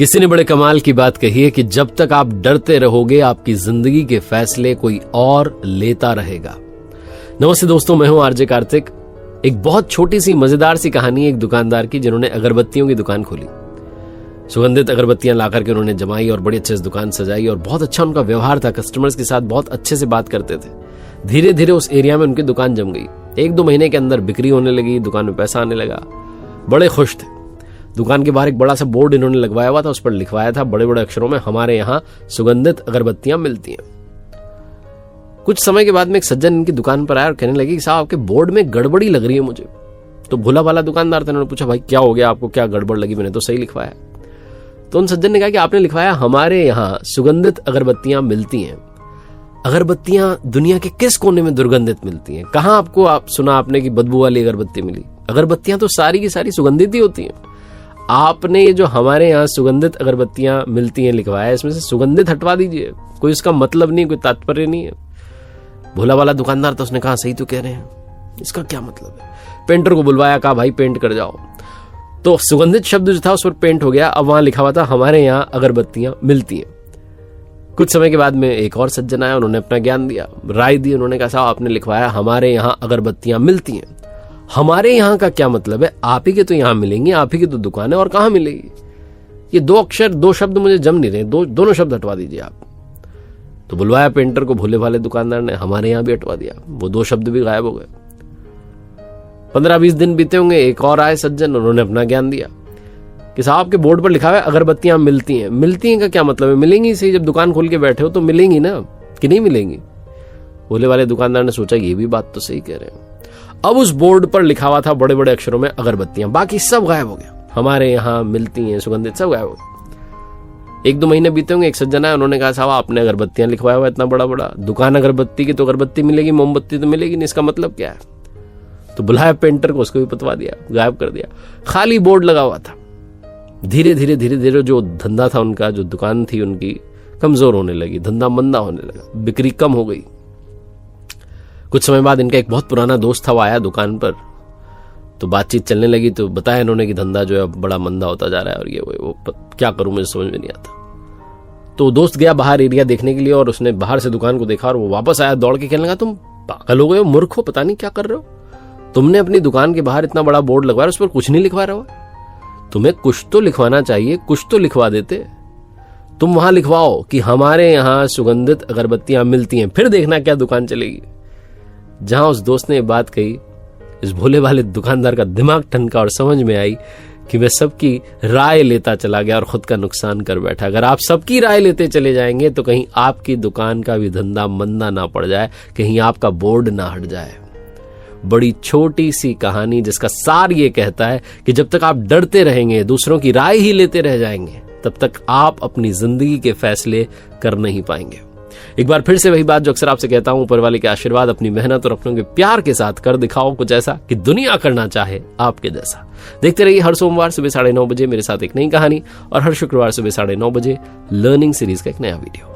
किसी ने बड़े कमाल की बात कही है कि जब तक आप डरते रहोगे आपकी जिंदगी के फैसले कोई और लेता रहेगा। नमस्ते दोस्तों, मैं हूं आरजे कार्तिक। एक बहुत छोटी सी मजेदार सी कहानी एक दुकानदार की जिन्होंने अगरबत्तियों की दुकान खोली। सुगंधित अगरबत्तियां लाकर के उन्होंने जमाई और बड़ी अच्छे से दुकान सजाई और बहुत अच्छा उनका व्यवहार था। कस्टमर्स के साथ बहुत अच्छे से बात करते थे। धीरे धीरे उस एरिया में उनकी दुकान जम गई। 1-2 महीने के अंदर बिक्री होने लगी, दुकान में पैसा आने लगा, बड़े खुश थे। दुकान के बाहर एक बड़ा सा बोर्ड इन्होंने लगवाया हुआ था, उस पर लिखवाया था बड़े बड़े अक्षरों में, हमारे यहाँ सुगंधित अगरबत्तियां मिलती हैं। कुछ समय के बाद में एक सज्जन इनकी दुकान पर आया और कहने लगे कि साहब आपके बोर्ड में गड़बड़ी लग रही है मुझे। तो भोला भाला दुकानदार था, उन्होंने पूछा भाई क्या हो गया आपको, क्या गड़बड़ लगी? मैंने तो सही लिखवाया। तो उन सज्जन ने कहा कि आपने लिखवाया हमारे यहाँ सुगंधित अगरबत्तियां मिलती हैं। अगरबत्तियां दुनिया के किस कोने में दुर्गंधित मिलती हैं? कहाँ आपको सुना आपने कि बदबू वाली अगरबत्ती मिली? अगरबत्तियां तो सारी की सारी सुगंधित ही होती हैं। आपने ये जो हमारे यहाँ सुगंधित अगरबत्तियां मिलती हैं लिखवाया, इसमें से सुगंधित हटवा दीजिए, कोई इसका मतलब नहीं, कोई तात्पर्य नहीं है। भोला वाला दुकानदार तो उसने कहा सही तो कह रहे हैं, इसका क्या मतलब है? पेंटर को बुलवाया, कहा भाई पेंट कर जाओ। तो सुगंधित शब्द जो था उस पर पेंट हो गया। अब वहां लिखा हुआ था हमारे यहाँ अगरबत्तियां मिलती हैं। कुछ समय के बाद में एक और सज्जन आया, उन्होंने अपना ज्ञान दिया, राय दी। उन्होंने कहा साहब आपने लिखवाया हमारे यहाँ अगरबत्तियां मिलती हैं, हमारे यहाँ का क्या मतलब है? आप ही के तो यहाँ मिलेंगी, आप ही की तो दुकान है, और कहाँ मिलेगी? ये 2 अक्षर 2 शब्द मुझे जम नहीं रहे, दोनों शब्द हटवा दीजिए आप। तो बुलवाया पेंटर को, भोले भाले दुकानदार ने हमारे यहाँ भी हटवा दिया, वो 2 शब्द भी गायब हो गए। 15-20 दिन बीते होंगे, एक और आए सज्जन, उन्होंने अपना ज्ञान दिया कि साहब आपके बोर्ड पर लिखा हुआ है अगरबत्तियां मिलती हैं। मिलती हैं का क्या मतलब है? मिलेंगी सही, जब दुकान खोल के बैठे हो तो मिलेंगी ना, कि नहीं मिलेंगी? भोले वाले दुकानदार ने सोचा ये भी बात तो सही कह रहे हैं। अब उस बोर्ड पर लिखा हुआ था बड़े बड़े अक्षरों में अगरबत्तियां, बाकी सब गायब हो गया। हमारे यहाँ मिलती हैं सुगंधित, सब गायब हो गया। 1-2 महीने बीते होंगे, एक सज्जन आया, उन्होंने कहा साहब आपने अगरबत्तियां लिखवाया हुआ इतना बड़ा बड़ा, दुकान अगरबत्ती की तो अगरबत्ती मिलेगी, मोमबत्ती तो मिलेगी नहीं, इसका मतलब क्या है? तो बुलाया पेंटर को, उसको भी पतवा दिया, गायब कर दिया। खाली बोर्ड लगा हुआ था। धीरे धीरे जो धंधा था उनका, जो दुकान थी उनकी, कमजोर होने लगी, धंधा मंदा होने लगा, बिक्री कम हो गई। कुछ समय बाद इनका एक बहुत पुराना दोस्त था, वो आया दुकान पर, तो बातचीत चलने लगी। तो बताया इन्होंने कि धंधा जो है बड़ा मंदा होता जा रहा है और ये वो क्या करूं मुझे समझ में नहीं आता। तो दोस्त गया बाहर एरिया देखने के लिए और उसने बाहर से दुकान को देखा और वो वापस आया दौड़ के, कहने लगा तुम पागल हो गए हो, मूर्ख हो, पता नहीं क्या कर रहे हो? तुमने अपनी दुकान के बाहर इतना बड़ा बोर्ड लगवाया, उस पर कुछ नहीं लिखवा रहे हो। तुम्हें कुछ तो लिखवाना चाहिए, कुछ तो लिखवा देते। तुम वहां लिखवाओ कि हमारे यहाँ सुगंधित अगरबत्तियां मिलती हैं, फिर देखना क्या दुकान चलेगी। जहां उस दोस्त ने बात कही, इस भोले वाले दुकानदार का दिमाग ठनका और समझ में आई कि मैं सबकी राय लेता चला गया और खुद का नुकसान कर बैठा। अगर आप सबकी राय लेते चले जाएंगे तो कहीं आपकी दुकान का भी धंधा मंदा ना पड़ जाए, कहीं आपका बोर्ड ना हट जाए। बड़ी छोटी सी कहानी जिसका सार ये कहता है कि जब तक आप डरते रहेंगे, दूसरों की राय ही लेते रह जाएंगे, तब तक आप अपनी जिंदगी के फैसले कर नहीं पाएंगे। एक बार फिर से वही बात जो अक्सर आपसे कहता हूं, ऊपर वाले के आशीर्वाद, अपनी मेहनत और अपनों के प्यार के साथ कर दिखाओ कुछ ऐसा कि दुनिया करना चाहे आपके जैसा। देखते रहिए हर सोमवार सुबह 9:30 बजे मेरे साथ एक नई कहानी और हर शुक्रवार सुबह 9:30 बजे लर्निंग सीरीज का एक नया वीडियो।